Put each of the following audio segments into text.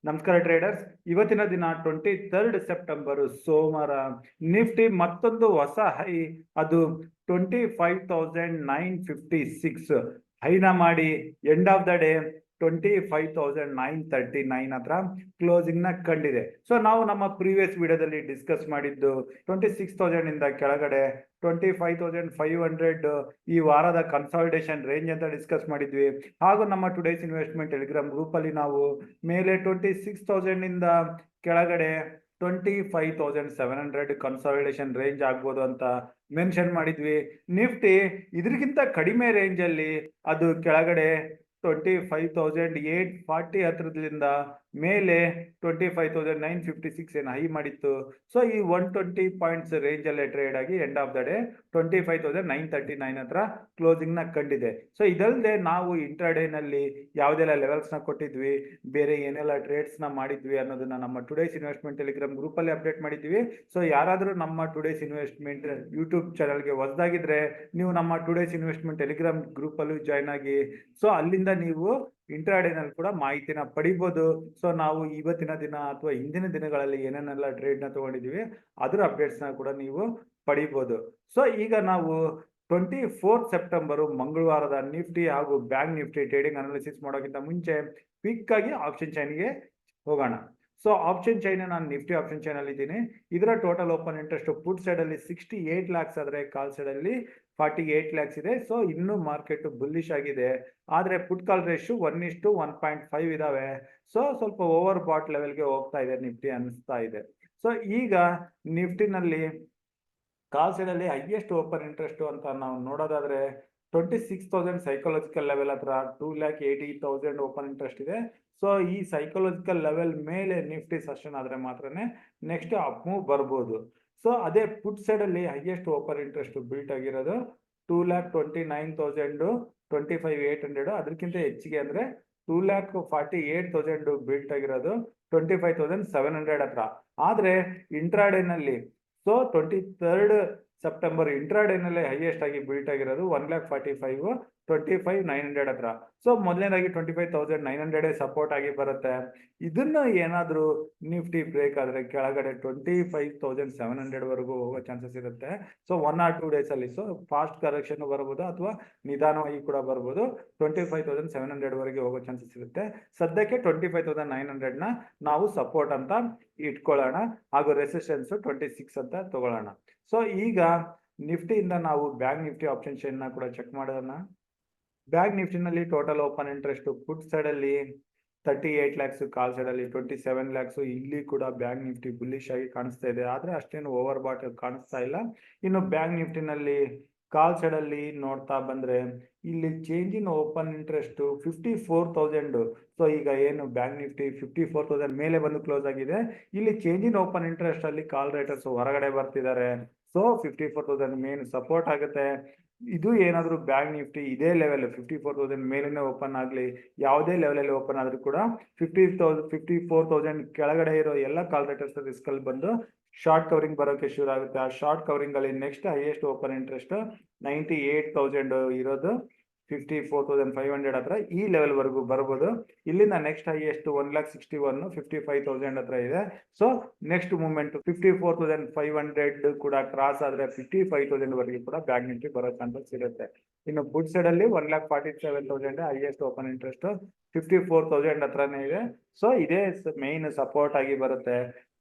ನಮಸ್ಕಾರ ಟ್ರೇಡರ್ಸ್. ಇವತ್ತಿನ ದಿನ 23 ಸೆಪ್ಟೆಂಬರ್ ಸೋಮವಾರ. ನಿಫ್ಟಿ ಮತ್ತೊಂದು ಹೊಸ ಹೈ, ಅದು 25,956 ಹೈನ ಮಾಡಿ ಎಂಡ್ ಆಫ್ ದ ಡೇ 25,939 ಹತ್ರ ಕ್ಲೋಸಿಂಗ್ ನ ಕಂಡಿದೆ. ಸೊ ನಾವು ನಮ್ಮ ಪ್ರೀವಿಯಸ್ ವಿಡಿಯೋದಲ್ಲಿ ಡಿಸ್ಕಸ್ ಮಾಡಿದ್ದು 26,000 ಇಂದ ಕೆಳಗಡೆ 25,500 ಈ ವಾರದ ಕನ್ಸಾಲಿಡೇಷನ್ ರೇಂಜ್ ಅಂತ ಡಿಸ್ಕಸ್ ಮಾಡಿದ್ವಿ. ಹಾಗೂ ನಮ್ಮ ಟುಡೇಸ್ ಇನ್ವೆಸ್ಟ್ಮೆಂಟ್ ಟೆಲಿಗ್ರಾಮ್ ಗ್ರೂಪ್ ಅಲ್ಲಿ ನಾವು ಮೇಲೆ 26,000 ಇಂದ ಕೆಳಗಡೆ 25,700 ಕನ್ಸಾಲಿಡೇಷನ್ ರೇಂಜ್ ಆಗ್ಬೋದು ಅಂತ ಮೆನ್ಷನ್ ಮಾಡಿದ್ವಿ. ನಿಫ್ಟಿ ಇದಕ್ಕಿಂತ ಕಡಿಮೆ ರೇಂಜ್ ಅಲ್ಲಿ ಅದು ಕೆಳಗಡೆ 25,840 ಹತ್ರದಿಂದ ಮೇಲೆ 25,956 ಏನು ಹೈ ಮಾಡಿತ್ತು. ಸೊ ಈ 120 ಪಾಯಿಂಟ್ಸ್ ರೇಂಜ್ ಅಲ್ಲೇ ಟ್ರೇಡ್ ಆಗಿ ಎಂಡ್ ಆಫ್ ದ ಡೇ 25,939 ಹತ್ರ ಕ್ಲೋಸಿಂಗ್ ನ ಕಂಡಿದೆ. ಸೊ ಇದಲ್ಲದೆ ನಾವು ಇಂಟ್ರಾಡೇ ನಲ್ಲಿ ಯಾವ್ದೆಲ್ಲ ಲೆವೆಲ್ಸ್ ನ ಕೊಟ್ಟಿದ್ವಿ, ಬೇರೆ ಏನೆಲ್ಲ ಟ್ರೇಡ್ಸ್ ನ ಮಾಡಿದ್ವಿ ಅನ್ನೋದನ್ನ ನಮ್ಮ ಟುಡೇಸ್ ಇನ್ವೆಸ್ಟ್ಮೆಂಟ್ ಟೆಲಿಗ್ರಾಮ್ ಗ್ರೂಪ್ ಅಲ್ಲಿ ಅಪ್ಡೇಟ್ ಮಾಡಿದ್ವಿ. ಸೊ ಯಾರಾದ್ರೂ ನಮ್ಮ ಟುಡೇಸ್ ಇನ್ವೆಸ್ಟ್ಮೆಂಟ್ ಯೂಟ್ಯೂಬ್ ಚಾನಲ್ಗೆ ಹೊಸದಾಗಿದ್ರೆ ನೀವು ನಮ್ಮ ಟುಡೇಸ್ ಇನ್ವೆಸ್ಟ್ಮೆಂಟ್ ಟೆಲಿಗ್ರಾಮ್ ಗ್ರೂಪ್ ಅಲ್ಲೂ ಜಾಯ್ನ್ ಆಗಿ. ಸೊ ಅಲ್ಲಿಂದ ನೀವು ಇಂಟ್ರಾಡೇನಲ್ಲಿ ಕೂಡ ಮಾಹಿತಿನ ಪಡಿಬಹುದು. ಸೊ ನಾವು ಇವತ್ತಿನ ದಿನ ಅಥವಾ ಹಿಂದಿನ ದಿನಗಳಲ್ಲಿ ಏನೇನೆಲ್ಲ ಟ್ರೇಡ್ ನ ತಗೊಂಡಿದೀವಿ ಅದರ ಅಪ್ಡೇಟ್ಸ್ ನ ಕೂಡ ನೀವು ಪಡಿಬಹುದು. ಸೊ ಈಗ ನಾವು 24 ಸೆಪ್ಟೆಂಬರ್ ಮಂಗಳವಾರದ ನಿಫ್ಟಿ ಹಾಗೂ ಬ್ಯಾಂಕ್ ನಿಫ್ಟಿ ಟ್ರೇಡಿಂಗ್ ಅನಾಲಿಸಿಸ್ ಮಾಡೋಕ್ಕಿಂತ ಮುಂಚೆ ಕ್ವಿಕ್ ಆಗಿ ಆಪ್ಷನ್ ಚೈನ್ಗೆ ಹೋಗೋಣ. ಸೊ ಆಪ್ಷನ್ ಚೈನ್ ನಾನು ನಿಫ್ಟಿ ಆಪ್ಷನ್ ಚೈನ್ ಅಲ್ಲಿ ಇದ್ದೀನಿ. ಇದರ total open interest put side ಅಲ್ಲಿ 68 ಲ್ಯಾಕ್ಸ್ ಆದ್ರೆ ಕಾಲ್ ಸೈಡ್ ಅಲ್ಲಿ 48 ಲ್ಯಾಕ್ಸ್ ಇದೆ. ಸೊ ಇನ್ನೂ ಮಾರ್ಕೆಟ್ ಬುಲ್ಲಿಶ್ ಆಗಿದೆ, ಆದ್ರೆ ಪುಟ್ ಕಾಲ್ ರೇಷು 1:1.5 ಇದಾವೆ. ಸೊ ಸ್ವಲ್ಪ ಓವರ್ ಬಾಟ್ ಲೆವೆಲ್ಗೆ ಹೋಗ್ತಾ ಇದೆ ನಿಫ್ಟಿ ಅನಿಸ್ತಾ ಇದೆ. ಸೊ ಈಗ ನಿಫ್ಟಿನಲ್ಲಿ ಕಾಲ್ ಸೈಡ್ ಅಲ್ಲಿ ಹೈಯೆಸ್ಟ್ ಓಪನ್ ಇಂಟ್ರೆಸ್ಟ್ ಅಂತ ನಾವು ನೋಡೋದಾದ್ರೆ 26,000 ಸೈಕಾಲಜಿಕಲ್ ಲೆವೆಲ್ ಹತ್ರ 2,80,000 ಓಪನ್ ಇಂಟ್ರೆಸ್ಟ್ ಇದೆ. ಸೊ ಈ ಸೈಕಾಲಜಿಕಲ್ ಲೆವೆಲ್ ಮೇಲೆ ನಿಫ್ಟಿ ಸೆಷನ್ ಆದ್ರೆ ಮಾತ್ರನೇ ನೆಕ್ಸ್ಟ್ ಅಪ್ ಮೂವ್ ಬರ್ಬೋದು. ಸೊ ಅದೇ ಪುಟ್ ಸೈಡ್ ಅಲ್ಲಿ ಹೈಯೆಸ್ಟ್ ಓಪನ್ ಇಂಟ್ರೆಸ್ಟ್ ಬಿಲ್ಟ್ ಆಗಿರೋದು 2,29,000 25,800. ಅದಕ್ಕಿಂತ ಹೆಚ್ಚಿಗೆ ಅಂದ್ರೆ 2,48,000 ಬಿಲ್ಟ್ ಆಗಿರೋದು 25,700 ಹತ್ರ. ಆದ್ರೆ ಇಂಟ್ರಾಡೇನಲ್ಲಿ ಸೊ 23 ಸೆಪ್ಟೆಂಬರ್ ಇಂಟ್ರಾಡೇನಲ್ಲೇ ಹೈಯೆಸ್ಟ್ ಆಗಿ ಬಿಲ್ಟ್ ಆಗಿರೋದು 1,45,000 25,900 ಹತ್ರ. ಸೊ ಮೊದಲನೇದಾಗಿ 25,900 ಸಪೋರ್ಟ್ ಆಗಿ ಬರುತ್ತೆ. ಇದನ್ನ ಏನಾದ್ರೂ ನಿಫ್ಟಿ ಬ್ರೇಕ್ ಆದ್ರೆ ಕೆಳಗಡೆ 25,700 ವರೆಗೂ ಹೋಗೋ ಚಾನ್ಸಸ್ ಇರುತ್ತೆ. ಸೊ 1 or 2 ಡೇಸ್ ಅಲ್ಲಿ ಸೊ ಫಾಸ್ಟ್ ಕರೆಕ್ಷನ್ ಬರ್ಬೋದು ಅಥವಾ ನಿಧಾನವಾಗಿ ಕೂಡ ಬರ್ಬೋದು. 25,700 ವರೆಗೆ ಹೋಗೋ ಚಾನ್ಸಸ್ ಇರುತ್ತೆ. ಸದ್ಯಕ್ಕೆ 25,900 ನ ನಾವು ಸಪೋರ್ಟ್ ಅಂತ ಇಟ್ಕೊಳ್ಳೋಣ, ಹಾಗೂ ರೆಸಿಸ್ಟೆನ್ಸ್ 26 ಅಂತ ತಗೊಳ್ಳೋಣ. ಸೊ ಈಗ ನಿಫ್ಟಿಯಿಂದ ನಾವು ಬ್ಯಾಂಕ್ ನಿಫ್ಟಿ ಆಪ್ಷನ್ ಚೈನ್ ನ ಕೂಡ ಚೆಕ್ ಮಾಡೋಣ. ಬ್ಯಾಂಕ್ ನಿಫ್ಟಿನಲ್ಲಿ total open interest put side ಅಲ್ಲಿ 38 ಲ್ಯಾಕ್ಸ್, ಕಾಲ್ ಸೈಡ್ ಅಲ್ಲಿ 27 ಲ್ಯಾಕ್ಸ್. ಇಲ್ಲಿ ಕೂಡ ಬ್ಯಾಂಕ್ ನಿಫ್ಟಿ ಬುಲ್ಲಿಶ್ ಆಗಿ ಕಾಣಿಸ್ತಾ ಇದೆ, ಆದ್ರೆ ಅಷ್ಟೇನು ಓವರ್ ಬಾಟ್ ಕಾಣಿಸ್ತಾ ಇಲ್ಲ. ಇನ್ನು ಬ್ಯಾಂಕ್ ನಿಫ್ಟಿನಲ್ಲಿ ಕಾಲ್ ಸೈಡ್ ಅಲ್ಲಿ ನೋಡ್ತಾ ಬಂದ್ರೆ ಇಲ್ಲಿ change in open interest 54,000. So ಈಗ ಏನು ಬ್ಯಾಂಕ್ ನಿಫ್ಟಿ 54,000 ಮೇಲೆ ಬಂದು ಕ್ಲೋಸ್ ಆಗಿದೆ. ಇಲ್ಲಿ ಚೇಂಜ್ ಇನ್ ಓಪನ್ ಇಂಟ್ರೆಸ್ಟ್ ಅಲ್ಲಿ ಕಾಲ್ ರೇಟರ್ಸ್ ಹೊರಗಡೆ ಬರ್ತಿದ್ದಾರೆ. ಸೊ 54,000 ಮೇನ್ ಸಪೋರ್ಟ್ ಆಗುತ್ತೆ. ಇದು ಏನಾದ್ರು ಬ್ಯಾಂಕ್ ನಿಫ್ಟಿ ಇದೇ ಲೆವೆಲ್ 54,000 ಮೇಲೇನೆ ಓಪನ್ ಆಗ್ಲಿ, ಯಾವುದೇ ಲೆವೆಲ್ ಅಲ್ಲಿ ಓಪನ್ ಆದ್ರೂ ಕೂಡ 54,000 ಕೆಳಗಡೆ ಇರೋ ಎಲ್ಲ ಕಾಲ್ ರೇಟರ್ಸ್ ರಿಸ್ಕ್ ಅಲ್ಲಿ ಬಂದು ಶಾರ್ಟ್ ಕವರಿಂಗ್ ಬರೋಕೆ ಶುರು ಆಗುತ್ತೆ. ಆ ಶಾರ್ಟ್ ಕವರಿಂಗ್ ಅಲ್ಲಿ ನೆಕ್ಸ್ಟ್ ಹೈಯೆಸ್ಟ್ ಓಪನ್ ಇಂಟ್ರೆಸ್ಟ್ 98,000 ಇರೋದು 54,500 ಹತ್ರ ಈ ಲೆವೆಲ್ ವರೆಗೂ ಬರ್ಬೋದು. ಇಲ್ಲಿಂದ ನೆಕ್ಸ್ಟ್ ಹೈಯೆಸ್ಟ್ 1,61,000 55,000 ಹತ್ರ ಇದೆ. ಸೊ ನೆಕ್ಸ್ಟ್ ಮೂವ್ಮೆಂಟ್ 54,500 ಕೂಡ ಕ್ರಾಸ್ ಆದ್ರೆ 55,000 ವರೆಗೂ ಕೂಡ ಬ್ಯಾಂಕ್ ನಿಫ್ಟಿ ಬರೋ ಚಾನ್ಸಸ್ ಇರುತ್ತೆ. ಇನ್ನು ಬುಡ್ ಸೈಡ್ ಅಲ್ಲಿ 1,47,000 ಹೈಯೆಸ್ಟ್ ಓಪನ್ ಇಂಟ್ರೆಸ್ಟ್ 54,000 ಹತ್ರನೇ ಇದೆ. ಸೊ ಇದೇ ಮೇನ್ ಸಪೋರ್ಟ್ ಆಗಿ ಬರುತ್ತೆ.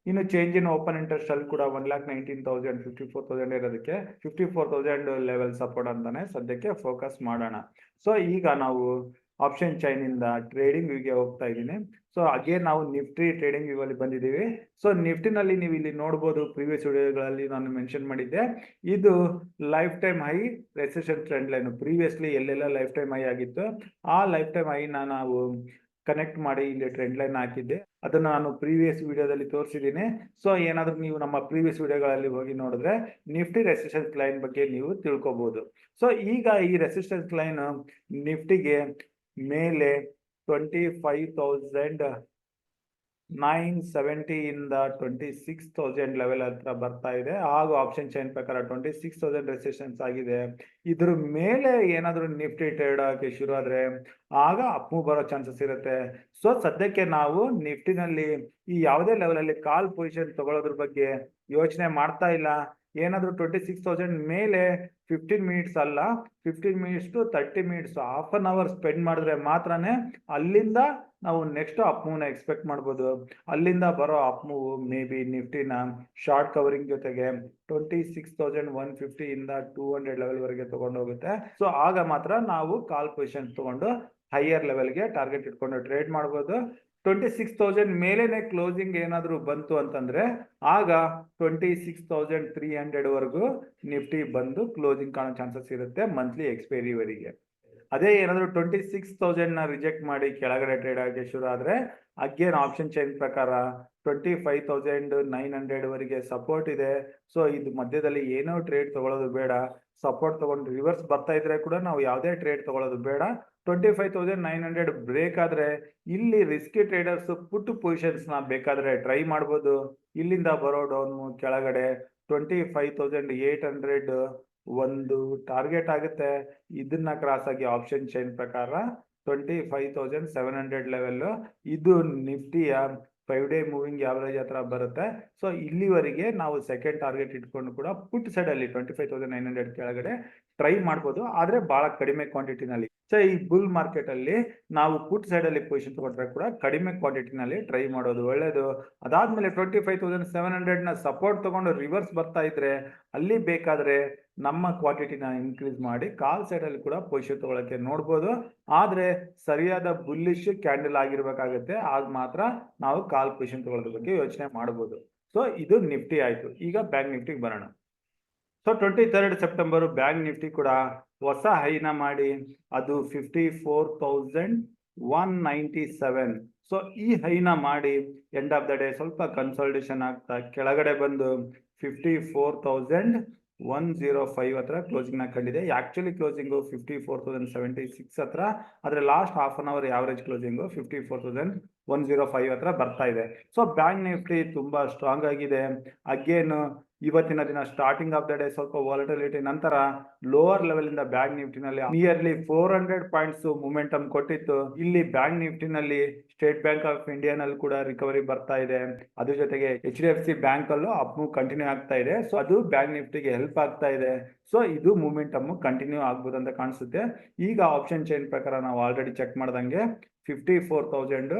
ಇನ್ನು ಚೇಂಜ್ ಇನ್ ಓಪನ್ ಇಂಟ್ರೆಸ್ಟ್ ಅಲ್ಲಿ ಕೂಡ 1,19,000 54,000 ಇರೋದಕ್ಕೆ 54,000 ಲೆವೆಲ್ ಸಪೋರ್ಟ್ ಅಂತಾನೆ ಸದ್ಯಕ್ಕೆ ಫೋಕಸ್ ಮಾಡೋಣ. ಸೊ ಈಗ ನಾವು ಆಪ್ಷನ್ ಚೈನ್ ಇಂದ ಟ್ರೇಡಿಂಗ್ ವ್ಯೂಗೆ ಹೋಗ್ತಾ ಇದ್ದೀನಿ. ಸೊ ಹಾಗೆ ನಾವು ನಿಫ್ಟಿ ಟ್ರೇಡಿಂಗ್ ವ್ಯೂ ಅಲ್ಲಿ ಬಂದಿದ್ದೀವಿ. ಸೊ ನಿಫ್ಟಿನಲ್ಲಿ ನೀವು ಇಲ್ಲಿ ನೋಡಬಹುದು, ಪ್ರೀವಿಯಸ್ ವಿಡಿಯೋಗಳಲ್ಲಿ ನಾನು ಮೆನ್ಷನ್ ಮಾಡಿದ್ದೆ, ಇದು life time high resistance trend line. Previously ಎಲ್ಲೆಲ್ಲ ಲೈಫ್ ಟೈಮ್ ಹೈ ಆಗಿತ್ತು ಆ ಲೈಫ್ ಟೈಮ್ ಹೈನ ನಾವು ಕನೆಕ್ಟ್ ಮಾಡಿ ಇಲ್ಲಿ ಟ್ರೆಂಡ್ ಲೈನ್ ಹಾಕಿದ್ದೆ. ಅದನ್ನ ನಾನು ಪ್ರೀವಿಯಸ್ ವಿಡಿಯೋದಲ್ಲಿ ತೋರಿಸಿದ್ದೀನಿ. ಸೊ ಏನಾದ್ರೂ ನೀವು ನಮ್ಮ ಪ್ರೀವಿಯಸ್ ವಿಡಿಯೋಗಳಲ್ಲಿ ಹೋಗಿ ನೋಡಿದ್ರೆ ನಿಫ್ಟಿ ರೆಸಿಸ್ಟೆನ್ಸ್ ಲೈನ್ ಬಗ್ಗೆ ನೀವು ತಿಳ್ಕೊಬಹುದು. ಸೊ ಈಗ ಈ ರೆಸಿಸ್ಟೆನ್ಸ್ ಲೈನ್ ನಿಫ್ಟಿಗೆ ಮೇಲೆ 25,000 970 ಇಂದ 26,000 ಲೆವೆಲ್ ಹತ್ರ ಬರ್ತಾ ಇದೆ. ಹಾಗೂ ಆಪ್ಷನ್ ಚೈನ್ ಪ್ರಕಾರ 26,000 ರೆಸಿಸ್ಟೆನ್ಸ್ ಆಗಿದೆ. ಇದ್ರ ಮೇಲೆ ಏನಾದರೂ ನಿಫ್ಟಿ ಟ್ರೇಡ್ ಆಗಕ್ಕೆ ಶುರು ಆದ್ರೆ ಆಗ ಅಪ್ ಮೂವ್ ಬರೋ ಚಾನ್ಸಸ್ ಇರುತ್ತೆ. ಸೊ ಸದ್ಯಕ್ಕೆ ನಾವು ನಿಫ್ಟಿನಲ್ಲಿ ಈ ಯಾವುದೇ ಲೆವೆಲ್ ಅಲ್ಲಿ ಕಾಲ್ ಪೊಸಿಷನ್ ತಗೊಳ್ಳೋದ್ರ ಬಗ್ಗೆ ಯೋಚನೆ ಮಾಡ್ತಾ ಇಲ್ಲ. ಏನಾದರೂ 26,000 ಮೇಲೆ 15 ಮಿನಿಟ್ಸ್ ಅಲ್ಲ, 15 minutes to 30 minutes, half an hour spend ಮಾಡಿದ್ರೆ ಮಾತ್ರನೇ ಅಲ್ಲಿಂದ ನಾವು ನೆಕ್ಸ್ಟ್ ಅಪ್ ಮೂವ್ನ ಎಕ್ಸ್ಪೆಕ್ಟ್ ಮಾಡ್ಬೋದು. ಅಲ್ಲಿಂದ ಬರೋ ಅಪ್ ಮೂವ್ ಮೇ ಬಿ ನಿಫ್ಟಿನ ಶಾರ್ಟ್ ಕವರಿಂಗ್ ಜೊತೆಗೆ 26,150 ಇಂದ 200 ಲೆವೆಲ್ ವರೆಗೆ ತಗೊಂಡು ಹೋಗುತ್ತೆ. ಸೊ ಆಗ ಮಾತ್ರ ನಾವು ಕಾಲ್ ಪೊಸಿಷನ್ ತಗೊಂಡು ಹೈಯರ್ ಲೆವೆಲ್ಗೆ ಟಾರ್ಗೆಟ್ ಇಟ್ಕೊಂಡು ಟ್ರೇಡ್ ಮಾಡ್ಬೋದು. 26,000 ಮೇಲೆನೆ ಕ್ಲೋಸಿಂಗ್ ಏನಾದರೂ ಬಂತು ಅಂತಂದ್ರೆ ಆಗ 26,300 ವರೆಗೂ ನಿಫ್ಟಿ ಬಂದು ಕ್ಲೋಸಿಂಗ್ ಕಾಣೋ ಚಾನ್ಸಸ್ ಇರುತ್ತೆ ಮಂತ್ಲಿ ಎಕ್ಸ್ಪೈರಿವರೆಗೆ. ಅದೇ ಏನಾದರೂ 26,000 ನ ರಿಜೆಕ್ಟ್ ಮಾಡಿ ಕೆಳಗಡೆ ಟ್ರೇಡ್ ಆಗಕ್ಕೆ ಶುರು ಆದ್ರೆ ಅಗೇನ್ ಆಪ್ಷನ್ ಚೈನ್ ಪ್ರಕಾರ 25,900 ವರೆಗೆ ಸಪೋರ್ಟ್ ಇದೆ. ಸೊ ಇದು ಮಧ್ಯದಲ್ಲಿ ಏನೋ ಟ್ರೇಡ್ ತಗೊಳ್ಳೋದು ಬೇಡ. ಸಪೋರ್ಟ್ ತಗೊಂಡು ರಿವರ್ಸ್ ಬರ್ತಾ ಇದ್ರೆ ಕೂಡ ನಾವು ಯಾವುದೇ ಟ್ರೇಡ್ ತಗೊಳ್ಳೋದು ಬೇಡ. 25,900 ಬ್ರೇಕ್ ಆದ್ರೆ ಇಲ್ಲಿ ರಿಸ್ಕಿ ಟ್ರೇಡರ್ಸ್ ಪುಟ್ ಪೊಸಿಷನ್ಸ್ ನ ಬೇಕಾದ್ರೆ ಟ್ರೈ ಮಾಡ್ಬೋದು. ಇಲ್ಲಿಂದ ಬರೋ ಡೌನ್ ಕೆಳಗಡೆ 25,800 ಒಂದು ಟಾರ್ಗೆಟ್ ಆಗುತ್ತೆ. ಇದನ್ನ ಕ್ರಾಸ್ ಆಗಿ ಆಪ್ಷನ್ ಚೈನ್ ಪ್ರಕಾರ 25,700 ಲೆವೆಲ್ ಇದು ನಿಫ್ಟಿಯ 5-day ಮೂವಿಂಗ್ ಆವರೇಜ್ ಹತ್ರ ಬರುತ್ತೆ. ಸೊ ಇಲ್ಲಿವರೆಗೆ ನಾವು ಸೆಕೆಂಡ್ ಟಾರ್ಗೆಟ್ ಇಟ್ಕೊಂಡು ಕೂಡ ಪುಟ್ ಸೈಡ್ ಅಲ್ಲಿ 25,900 ಕೆಳಗಡೆ ಟ್ರೈ ಮಾಡ್ಬೋದು, ಆದ್ರೆ ಬಹಳ ಕಡಿಮೆ ಕ್ವಾಂಟಿಟಿನಲ್ಲಿ. ಸೊ ಈ ಬುಲ್ ಮಾರ್ಕೆಟ್ ಅಲ್ಲಿ ನಾವು ಪುಟ್ ಸೈಡ್ ಅಲ್ಲಿ ಪೊಸಿಷನ್ ತಗೊಂಡ್ರೆ ಕೂಡ ಕಡಿಮೆ ಕ್ವಾಂಟಿಟಿನಲ್ಲಿ ಟ್ರೈ ಮಾಡೋದು ಒಳ್ಳೇದು. ಅದಾದ್ಮೇಲೆ 25,700 ನ ಸಪೋರ್ಟ್ ತಗೊಂಡು ರಿವರ್ಸ್ ಬರ್ತಾ ಇದ್ರೆ ಅಲ್ಲಿ ಬೇಕಾದ್ರೆ ನಮ್ಮ ಕ್ವಾಂಟಿಟಿನ ಇನ್ಕ್ರೀಸ್ ಮಾಡಿ ಕಾಲ್ ಸೈಡ್ ಅಲ್ಲಿ ಕೂಡ ಪೊಸಿಷನ್ ತಗೊಳಕ್ಕೆ ನೋಡ್ಬೋದು. ಆದ್ರೆ ಸರಿಯಾದ ಬುಲ್ಲಿಶ್ ಕ್ಯಾಂಡಲ್ ಆಗಿರ್ಬೇಕಾಗತ್ತೆ, ಆಗ ಮಾತ್ರ ನಾವು ಕಾಲ್ ಪೊಸಿಷನ್ ತಗೊಳ್ಳೋದ್ರ ಬಗ್ಗೆ ಯೋಚನೆ ಮಾಡಬಹುದು. ಸೊ ಇದು ನಿಫ್ಟಿ ಆಯ್ತು. ಈಗ ಬ್ಯಾಂಕ್ ನಿಫ್ಟಿಗೆ ಬರೋಣ. So 23rd September bank Nifty ಕೂಡ ಹೊಸ ಹೈನ ಮಾಡಿ ಅದು 54,197. ಸೊ ಈ ಹೈನ ಮಾಡಿ ಎಂಡ್ ಆಫ್ ದ ಡೇ ಸ್ವಲ್ಪ ಕನ್ಸಲ್ಟೇಷನ್ ಆಗ್ತಾ ಕೆಳಗಡೆ ಬಂದು 54,105 ಹತ್ರ ಕ್ಲೋಸಿಂಗ್ ನ ಕಂಡಿದೆ. ಆಕ್ಚುಲಿ ಕ್ಲೋಸಿಂಗ್ 54,076 ಹತ್ರ, ಆದ್ರೆ last half an hour average closing 54,105 ಹತ್ರ ಬರ್ತಾ ಇದೆ. ಸೊ ಬ್ಯಾಂಕ್ ನಿಫ್ಟಿ ತುಂಬಾ ಸ್ಟ್ರಾಂಗ್ ಆಗಿದೆ. ಅಗೇನ್ ಇವತ್ತಿನ ದಿನ ಸ್ಟಾರ್ಟಿಂಗ್ ಆಫ್ ದ ಡೇ ಸ್ವಲ್ಪ ವಾಲಟಿಲಿಟಿ ನಂತರ ಲೋವರ್ ಲೆವೆಲ್ ಇಂದ ಬ್ಯಾಂಕ್ ನಿಫ್ಟಿನಲ್ಲಿ ನಿಯರ್ಲಿ 400 ಪಾಯಿಂಟ್ಸ್ ಮೂಮೆಂಟಮ್ ಕೊಟ್ಟಿತ್ತು. ಇಲ್ಲಿ ಬ್ಯಾಂಕ್ ನಿಫ್ಟಿನಲ್ಲಿ ಸ್ಟೇಟ್ ಬ್ಯಾಂಕ್ ಆಫ್ ಇಂಡಿಯಾ ನಲ್ಲಿ ಕೂಡ ರಿಕವರಿ ಬರ್ತಾ ಇದೆ. ಅದ್ರ ಜೊತೆಗೆ HDFC ಬ್ಯಾಂಕ್ ಅಲ್ಲೂ ಅಪ್ ಮೂವ್ ಕಂಟಿನ್ಯೂ ಆಗ್ತಾ ಇದೆ. ಸೊ ಅದು ಬ್ಯಾಂಕ್ ನಿಫ್ಟಿಗೆ ಹೆಲ್ಪ್ ಆಗ್ತಾ ಇದೆ. ಸೊ ಇದು ಮೂಮೆಂಟಮ್ ಕಂಟಿನ್ಯೂ ಆಗ್ಬೋದು ಅಂತ ಕಾಣಿಸುತ್ತೆ. ಈಗ ಆಪ್ಷನ್ ಚೈನ್ ಪ್ರಕಾರ ನಾವು ಆಲ್ರೆಡಿ ಚೆಕ್ ಮಾಡ್ದಂಗೆ 54,000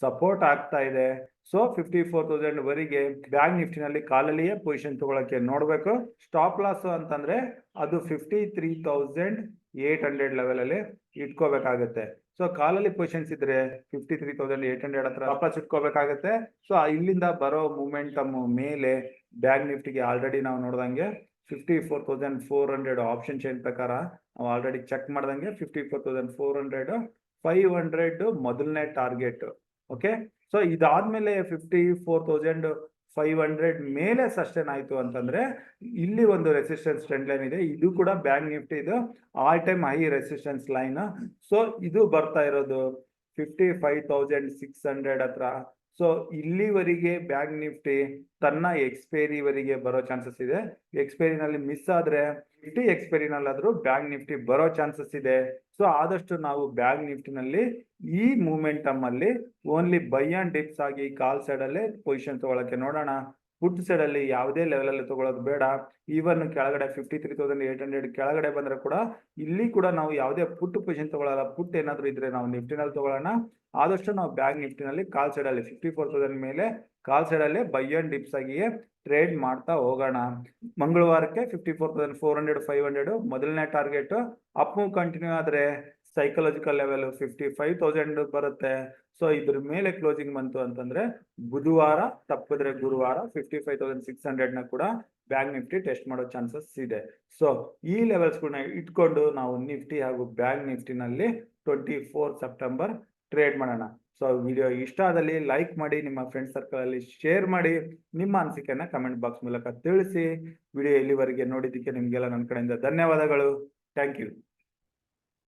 ಸಪೋರ್ಟ್ ಆಗ್ತಾ ಇದೆ. ಸೊ 54,000 ವರೆಗೆ ಬ್ಯಾಂಕ್ ನಿಫ್ಟಿನಲ್ಲಿ ಕಾಲಲ್ಲಿಯೇ ಪೊಸಿಷನ್ ತಗೊಳಕ್ಕೆ ನೋಡ್ಬೇಕು. ಸ್ಟಾಪ್ ಲಾಸ್ ಅಂತಂದ್ರೆ ಅದು 53,800 ಲೆವೆಲ್ ಅಲ್ಲಿ ಇಟ್ಕೋಬೇಕಾಗತ್ತೆ. ಸೊ ಕಾಲಲ್ಲಿ ಪೊಸಿಷನ್ಸ್ ಇದ್ರೆ 53,800 ಹತ್ರ ವಾಪಸ್ ಇಟ್ಕೋಬೇಕಾಗತ್ತೆ. ಸೊ ಇಲ್ಲಿಂದ ಬರೋ ಮೂಮೆಂಟಮ್ ಮೇಲೆ ಬ್ಯಾಂಕ್ ನಿಫ್ಟಿಗೆ ಆಲ್ರೆಡಿ ನಾವು ನೋಡ್ದಂಗೆ 54,400 ಆಪ್ಷನ್ ಚೈನ್ ಪ್ರಕಾರ ನಾವು ಆಲ್ರೆಡಿ ಚೆಕ್ ಮಾಡ್ದಂಗೆ 54,400 500 ಮೊದಲನೇ ಟಾರ್ಗೆಟ್. ಓಕೆ, ಸೊ ಇದಾದ್ಮೇಲೆ 54,500 ಮೇಲೆ ಸಸ್ಟೈನ್ ಆಯ್ತು ಅಂತಂದ್ರೆ ಇಲ್ಲಿ ಒಂದು ರೆಸಿಸ್ಟೆನ್ಸ್ ಟ್ರೆಂಡ್ ಲೈನ್ ಇದೆ. ಇದು ಕೂಡ ಬ್ಯಾಂಕ್ ನಿಫ್ಟಿ ಇದು all time high resistance line. So ಇದು ಬರ್ತಾ ಇರೋದು 55,600 ಹತ್ರ. ಸೊ ಇಲ್ಲಿವರೆಗೆ ಬ್ಯಾಂಕ್ ನಿಫ್ಟಿ ತನ್ನ ಎಕ್ಸ್ಪೈರಿವರೆಗೆ ಬರೋ ಚಾನ್ಸಸ್ ಇದೆ. ಎಕ್ಸ್ಪೈರಿನಲ್ಲಿ ಮಿಸ್ ಆದ್ರೆ ನಿಫ್ಟಿ ಎಕ್ಸ್ಪೈರಿನಲ್ಲಾದ್ರೂ ಬ್ಯಾಂಕ್ ನಿಫ್ಟಿ ಬರೋ ಚಾನ್ಸಸ್ ಇದೆ. ಸೊ ಆದಷ್ಟು ನಾವು ಬ್ಯಾಂಕ್ ನಿಫ್ಟಿನಲ್ಲಿ ಈ ಮೂಮೆಂಟಮ್ ಅಲ್ಲಿ ಓನ್ಲಿ ಬೈ ಅಂಡ್ ಡಿಪ್ಸ್ ಆಗಿ ಕಾಲ್ ಸೈಡ್ ಅಲ್ಲೇ ಪೊಸಿಷನ್ ತಗೊಳಕ್ಕೆ ನೋಡೋಣ. ಪುಟ್ ಸೈಡ್ ಅಲ್ಲಿ ಯಾವುದೇ ಲೆವೆಲ್ ಅಲ್ಲಿ ತಗೊಳ್ಳೋದು ಬೇಡ. ಈವನ್ ಕೆಳಗಡೆ 53,800 ಕೆಳಗಡೆ ಬಂದ್ರೆ ಕೂಡ ಇಲ್ಲಿ ಕೂಡ ನಾವು ಯಾವುದೇ ಪುಟ್ ಪೊಸಿಷನ್ ತಗೊಳ್ಳಲ್ಲ. ಪುಟ್ ಏನಾದ್ರು ಇದ್ರೆ ನಾವು ನಿಫ್ಟಿನಲ್ಲಿ ತಗೊಳ್ಳೋಣ. ಆದಷ್ಟು ನಾವು ಬ್ಯಾಂಕ್ ನಿಫ್ಟಿನಲ್ಲಿ ಕಾಲ್ ಸೈಡ್ ಅಲ್ಲಿ 54,000 ಮೇಲೆ ಕಾಲ್ ಸೈಡ್ ಅಲ್ಲೇ ಬೈ ಅಂಡ್ ಡಿಪ್ಸ್ ಆಗಿಯೇ ಟ್ರೇಡ್ ಮಾಡ್ತಾ ಹೋಗೋಣ. ಮಂಗಳವಾರಕ್ಕೆ 54,400 500 ಮೊದಲನೇ ಟಾರ್ಗೆಟ್. ಅಪ್ ಮೂವ್ ಕಂಟಿನ್ಯೂ ಆದ್ರೆ ಸೈಕಲಾಜಿಕಲ್ ಲೆವೆಲ್ 55,000 ಬರುತ್ತೆ. ಸೊ ಇದ್ರ ಮೇಲೆ ಕ್ಲೋಸಿಂಗ್ ಬಂತು ಅಂತಂದ್ರೆ ಬುಧವಾರ ತಪ್ಪಿದ್ರೆ ಗುರುವಾರ 55,600 ನ ಕೂಡ ಬ್ಯಾಂಕ್ ನಿಫ್ಟಿ ಟೆಸ್ಟ್ ಮಾಡೋ ಚಾನ್ಸಸ್ ಇದೆ. ಸೊ ಈ ಲೆವೆಲ್ಸ್ ಕೂಡ ಇಟ್ಕೊಂಡು ನಾವು ನಿಫ್ಟಿ ಹಾಗೂ ಬ್ಯಾಂಕ್ ನಿಫ್ಟಿನಲ್ಲಿ 24 ಸೆಪ್ಟೆಂಬರ್ ಟ್ರೇಡ್ ಮಾಡೋಣ. ಸೊ ವಿಡಿಯೋ ಇಷ್ಟ ಆದಲ್ಲಿ ಲೈಕ್ ಮಾಡಿ, ನಿಮ್ಮ ಫ್ರೆಂಡ್ ಸರ್ಕಲ್ ಅಲ್ಲಿ ಶೇರ್ ಮಾಡಿ, ನಿಮ್ಮ ಅನಿಸಿಕೆಯನ್ನ ಕಮೆಂಟ್ ಬಾಕ್ಸ್ ಮೂಲಕ ತಿಳಿಸಿ. ವಿಡಿಯೋ ಇಲ್ಲಿವರೆಗೆ ನೋಡಿದ್ದಕ್ಕೆ ನಿಮ್ಗೆಲ್ಲ ನನ್ನ ಕಡೆಯಿಂದ ಧನ್ಯವಾದಗಳು. Thank you.